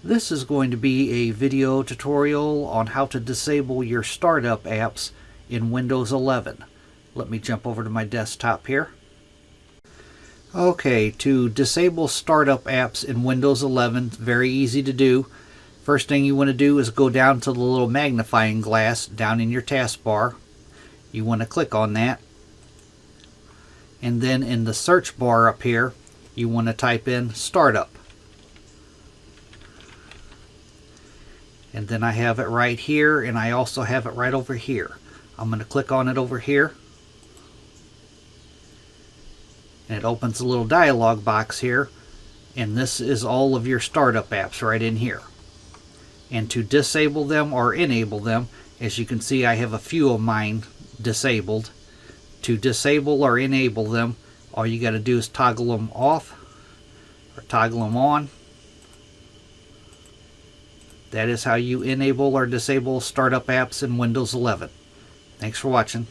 This is going to be a video tutorial on how to disable your startup apps in Windows 11. Let me jump over to my desktop here. Okay, to disable startup apps in Windows 11, very easy to do. First thing you want to do is go down to the little magnifying glass down in your taskbar. You want to click on that. And then in the search bar up here, you want to type in startup. And then I have it right here, and I also have it right over here. I'm going to click on it over here. And it opens a little dialog box here. And this is all of your startup apps right in here. And to disable them or enable them, as you can see, I have a few of mine disabled. To disable or enable them, all you got to do is toggle them off or toggle them on. That is how you enable or disable startup apps in Windows 11. Thanks for watching.